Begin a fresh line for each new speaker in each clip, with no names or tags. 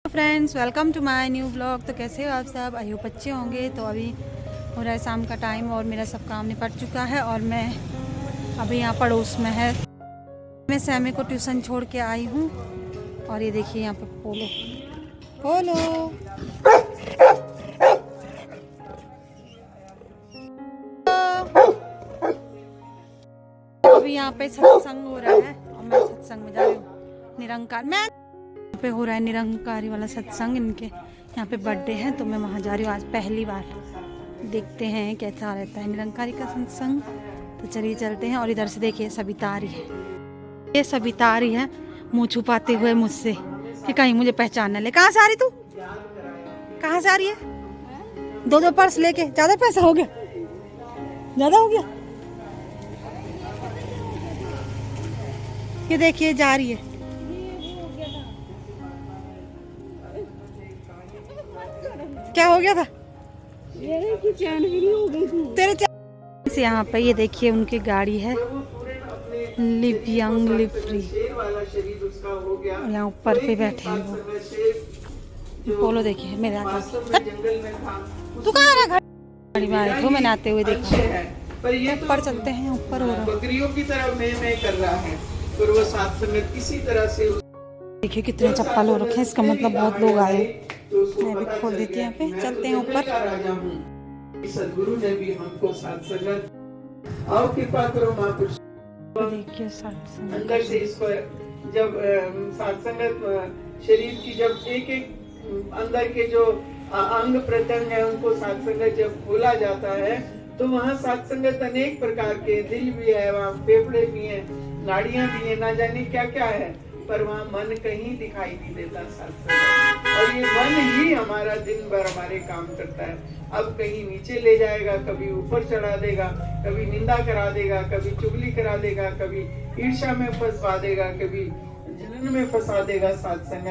Friends, welcome to my new blog. तो कैसे हो आप सब? आई होप अच्छे होंगे। तो अभी हो रहा है शाम का टाइम और मेरा सब काम निपट चुका है और मैं अभी यहाँ पड़ोस में है मैं सैमी को ट्यूशन छोड़ के आई हूँ। और ये देखिए यहाँ पे पोलो पोलो अभी यहाँ पे सत्संग हो रहा है और मैं सत्संग में जा रही हूँ। निरंकार मैं यहाँ पे हो रहा है निरंकारी वाला सत्संग। इनके यहाँ पे बर्थडे है तो मैं वहाँ जा रही हूँ आज पहली बार। देखते हैं कैसा रहता है निरंकारी का सत्संग। तो चलिए चलते हैं। और इधर से देखिए सविता आ रही है। ये सविता आ रही है मुँह छुपाते हुए मुझसे कि कहीं मुझे पहचान न ले। कहाँ से आ रही तू? कहाँ से आ रही है? दो पर्स लेके। ज्यादा पैसा हो गया? ज्यादा हो गया? ये देखिए जा रही है। क्या हो गया था?
चैन भी नहीं हो गई थी
तेरे चैन से। यहाँ पे ये देखिए उनकी गाड़ी है लिव यंग लिव फ्री। यहाँ ऊपर पे बैठे हैं वो। पोलो देखिए मेरे आगे। तू कहाँ रहा? गाड़ी में आए थे मैंने आते हुए देखा। ऊपर चलते हैं। ऊपर हो रहा है
बकरियों की तरह मैं कर रहा है और वो साथ में किसी तरह से
देखिए कितने चप्पल हो रखे हैं। इसका मतलब बहुत लोग आए। मैं भी खोल देती हूँ। यहाँ पे चलते हैं ऊपर।
सदगुरु ने भी हमको साथ संगत आओ कृपा करो महापुरुष।
देखिए सत्संग
अंदर से इस पर जब साथ संगत शरीर की जब एक एक अंदर के जो अंग प्रत्यंग है उनको साथ संगत जब खोला जाता है तो वहाँ साथ संगत अनेक प्रकार के दिल भी है, वहाँ फेफड़े भी हैं, नाड़ियां भी है, ना जाने क्या क्या है, पर वहाँ मन कहीं दिखाई नहीं देता सत्संग। और ये मन ही हमारा दिन भर हमारे काम करता है। अब कहीं नीचे ले जाएगा, कभी ऊपर चढ़ा देगा, कभी निंदा करा देगा, कभी चुगली करा देगा, कभी ईर्ष्या में फंसवा देगा, कभी जलन में फंसा देगा सत्संग।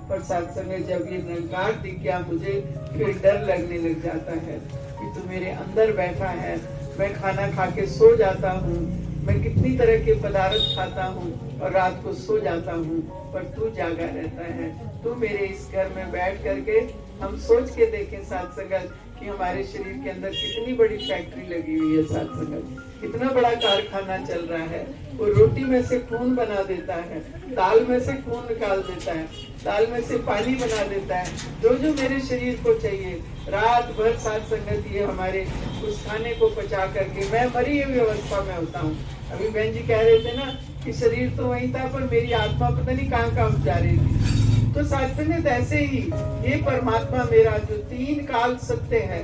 पर सत्संग जब ये निरंकार दिख गया मुझे फिर डर लगने लग जाता है कि तू मेरे अंदर बैठा है। मैं खाना खा के सो जाता हूँ, मैं कितनी तरह के पदार्थ खाता हूँ और रात को सो जाता हूँ, पर तू जागा रहता है। तू मेरे इस घर में बैठ करके हम सोच के देखें साथ संगत कि हमारे शरीर के अंदर कितनी बड़ी फैक्ट्री लगी हुई है साथ संगत, कितना बड़ा कारखाना चल रहा है। वो रोटी में से खून बना देता है, दाल में से खून निकाल देता है, दाल में से पानी बना देता है, जो जो मेरे शरीर को चाहिए। रात भर साथ संगत ये हमारे उस खाने को पचा करके मैं मरी हुई अवस्था में होता हूँ। अभी बहन जी कह रहे थे ना कि शरीर तो वही था पर मेरी आत्मा पता नहीं कहाँ कहाँ जा रही थी। तो सत्संग ऐसे ही ये परमात्मा मेरा जो तीन काल सत्य है,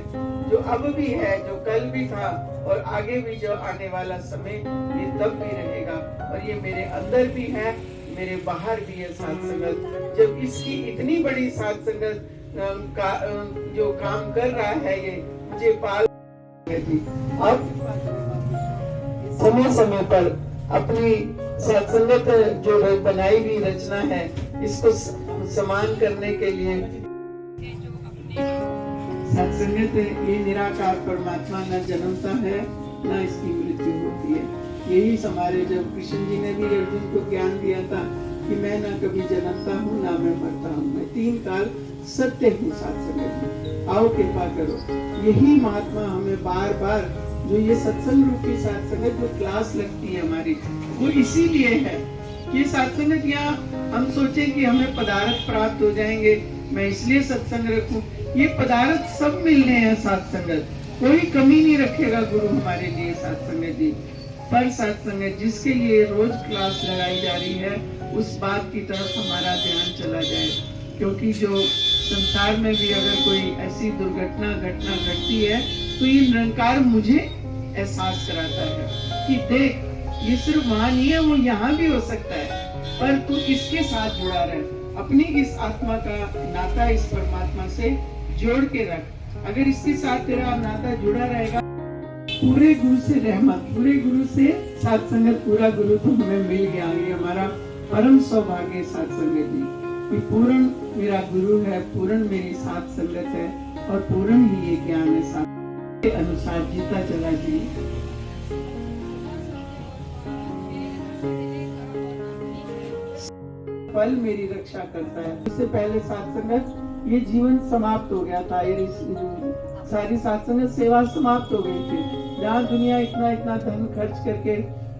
जो अब भी है, जो कल भी था और आगे भी जो आने वाला समय ये तब भी रहेगा और ये मेरे अंदर भी है, मेरे बाहर भी है साथ संगत। जब इसकी इतनी बड़ी साथ संगत का जो काम कर रहा है ये मुझे पाल अब समय समय पर अपनी सत्संगत जो बनाई हुई रचना है इसको समान करने के लिए सत्संगत ये निराकार परमात्मा न जन्मता है न इसकी मृत्यु होती है। यही हमारे जब कृष्ण जी ने भी अर्जुन को ज्ञान दिया था कि मैं न कभी जन्मता हूँ ना मैं मरता हूँ, मैं तीन काल सत्य हूँ सत्संगत। आओ कृपा करो। यही महात्मा हमें बार बार जो ये सत्संग रूपी सत्संगत जो क्लास लगती है हमारी वो इसीलिए है कि सत्संगत यहाँ हम सोचे कि हमें पदार्थ प्राप्त हो जाएंगे, मैं इसलिए सत्संग रखूं। ये पदार्थ सब मिलने हैं सत्संगत, कोई कमी नहीं रखेगा गुरु हमारे लिए सत्संगत जी। पर सत्संगत जिसके लिए रोज क्लास लगाई जा रही है उस बात की तरफ हमारा ध्यान चला जाए, क्योंकि जो संसार में भी अगर कोई ऐसी दुर्घटना घटना घटती है तो ये निरंकार मुझे एहसास कराता है कि देख ये सिर्फ वहां नहीं है, वो यहाँ भी हो सकता है, पर तू इसके साथ जुड़ा रहे, अपनी इस आत्मा का नाता इस परमात्मा से जोड़ के रख। अगर इसके साथ तेरा नाता जुड़ा रहेगा, पूरे गुरु से रहमत, पूरे गुरु से सत्संगत, पूरा गुरु तो हमें मिल गया। ये हमारा परम सौभाग्य सत्संगत जी कि पूर्ण मेरा गुरु है, पूर्ण मेरी साथ संगत है और पूर्ण ही ये ज्ञान है साथ के अनुसार जीता चला जी। पल मेरी रक्षा करता है। इससे पहले साथ संगत ये जीवन समाप्त हो गया था, ये सारी साथ संगत सेवा समाप्त हो गई थी। जहाँ दुनिया इतना इतना धन खर्च करके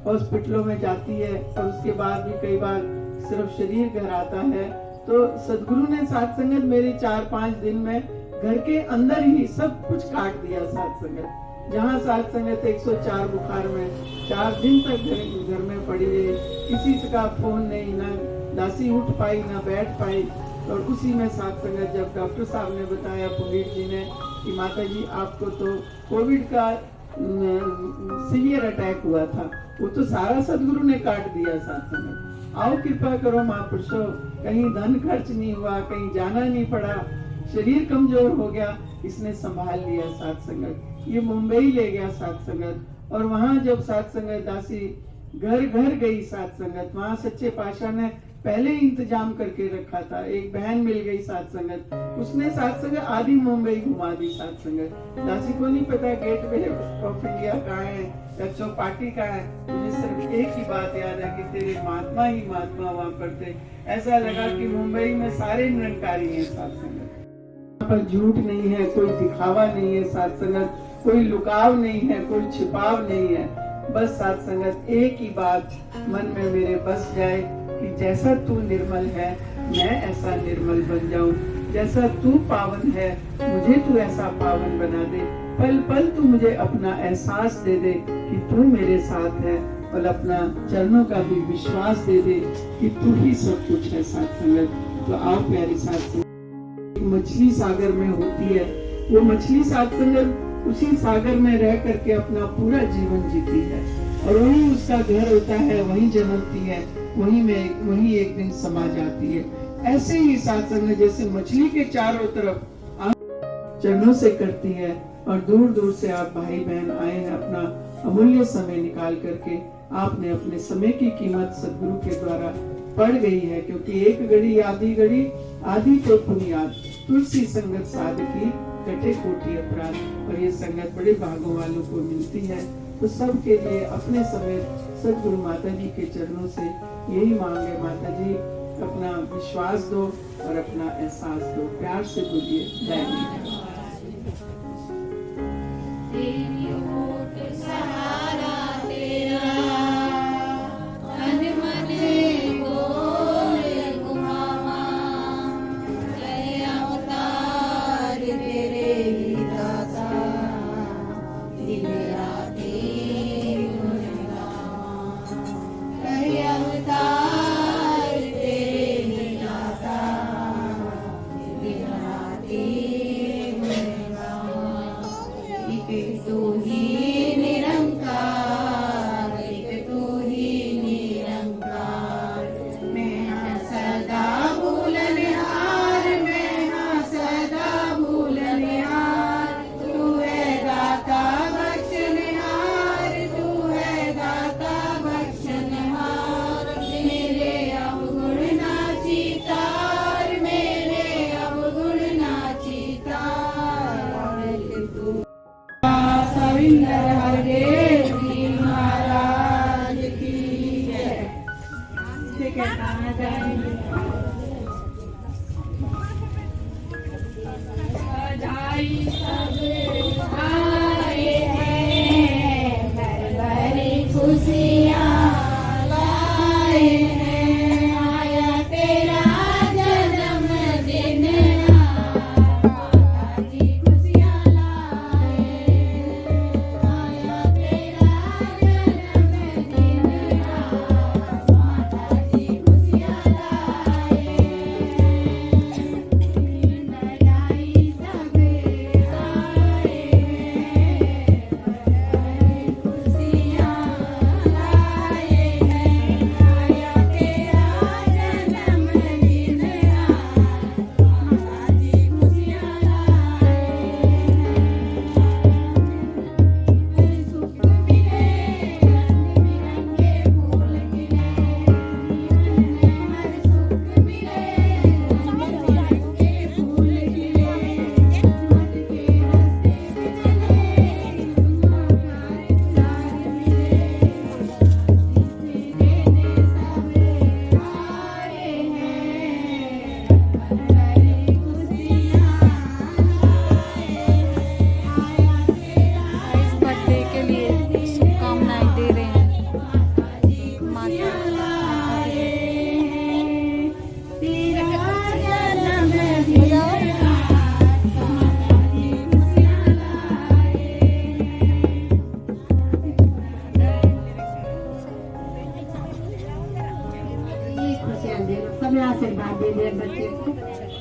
हॉस्पिटलों में जाती है और उसके बाद भी कई बार सिर्फ शरीर घर आता है, तो सदगुरु ने साथ संगत मेरे 4-5 दिन में घर के अंदर ही सब कुछ काट दिया। साथ संगत जहाँ साथ संगत 104 बुखार में 4 दिन तक घर में पड़ी रही, किसी का फोन नहीं, ना दासी उठ पाई ना बैठ पाई। और उसी में साथ संगत जब डॉक्टर साहब ने बताया, पुनीत जी ने, कि माता जी आपको तो कोविड का सीवियर अटैक हुआ था, वो तो सारा सदगुरु ने काट दिया। साथ संगत आओ कृपा करो महापुरुषों, कहीं धन खर्च नहीं हुआ, कहीं जाना नहीं पड़ा, शरीर कमजोर हो गया, इसने संभाल लिया। साथ संगत ये मुंबई ले गया साथ संगत, और वहां जब साथ संगत दासी घर घर गई साथ संगत, वहां सच्चे पातशाह ने पहले ही इंतजाम करके रखा था। एक बहन मिल गई साथ संगत, उसने साथ संगत आधी मुंबई घुमा दी। साथ संगत दासी को नहीं पता गेट वे ऑफ इंडिया कहाँ है या चौपाटी कहाँ है, मुझे सिर्फ एक ही बात याद है कि तेरे महात्मा ही महात्मा वहाँ पर थे। ऐसा लगा कि मुंबई में सारे निरंकारी हैं। साथ संगत पर झूठ नहीं है, कोई दिखावा नहीं है। साथ संगत कोई लुकाव नहीं है, कोई छिपाव नहीं है। बस साथ संगत एक ही बात मन में मेरे बस जाए कि जैसा तू निर्मल है मैं ऐसा निर्मल बन जाऊं, जैसा तू पावन है मुझे तू ऐसा पावन बना दे। पल पल तू मुझे अपना एहसास दे दे कि तू मेरे साथ है, और अपना चरणों का भी विश्वास दे दे कि तू ही सब कुछ है। साथ संगत तो आओ प्यारी साथ संगत, मछली सागर में होती है, वो मछली साथ संगत उसी सागर में रह करके अपना पूरा जीवन जीती है, और वही उसका घर होता है, वही जन्मती है, वही एक दिन समा जाती है। ऐसे ही साथ संगत जैसे मछली के चारों तरफ चरणों से करती है, और दूर दूर से आप भाई बहन आए हैं अपना अमूल्य समय निकाल करके। आपने अपने समय की कीमत सदगुरु के द्वारा पड़ गई है, क्योंकि एक घड़ी आधी तो पुनियाद, तुलसी संगत साधकी कटे कोटि अपराध। और ये संगत बड़े भागों वालों को मिलती है। तो सबके लिए अपने समय सदगुरु माता जी के चरणों से यही मांगे, माता जी अपना विश्वास दो और अपना एहसास दो। प्यार से बोलिए जय माता।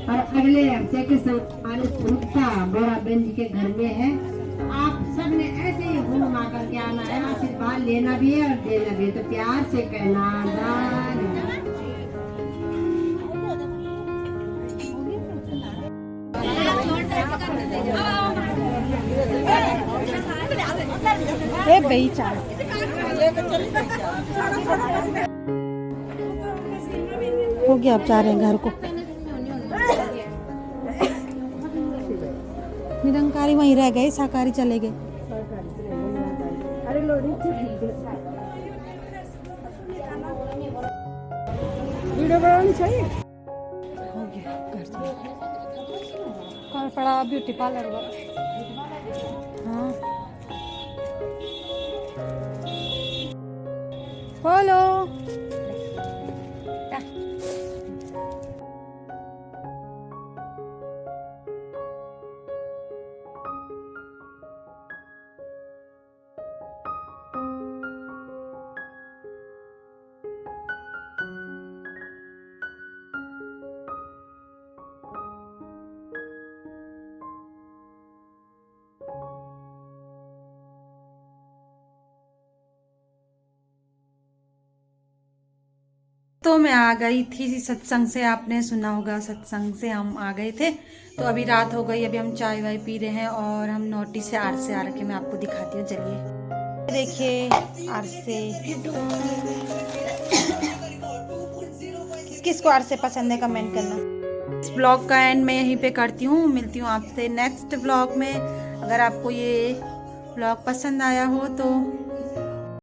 और अगले हफ्ते के संयुक्ता बोराबेन जी के घर में है। आप सब ने ऐसे ही घूम कर के आना है, आशीर्वाद लेना भी है और देना भी है। तो प्यार से कहना दान।
ए भाई चाय हो गया, अब जा रहे हैं घर को। निरंकारी वहीं रह गए, साकारी चले गए।
अरे लोड़ी वीडियो बनानी चाहिए।
हो गया, घर चले। कल पड़ा ब्यूटी पार्लर वाला। हाँ बोलो। तो मैं आ गई थी सत्संग से, आपने सुना होगा सत्संग से हम आ गए थे। तो अभी रात हो गई, अभी हम चाय वाय पी रहे हैं और हम नोटी से आर से आ रखे। मैं आपको दिखाती हूँ, चलिए देखिए आर से। किस किस को आर से पसंद है कमेंट करना। इस ब्लॉग का एंड मैं यहीं पे करती हूँ। मिलती हूँ आपसे नेक्स्ट ब्लॉग में। अगर आपको ये ब्लॉग पसंद आया हो तो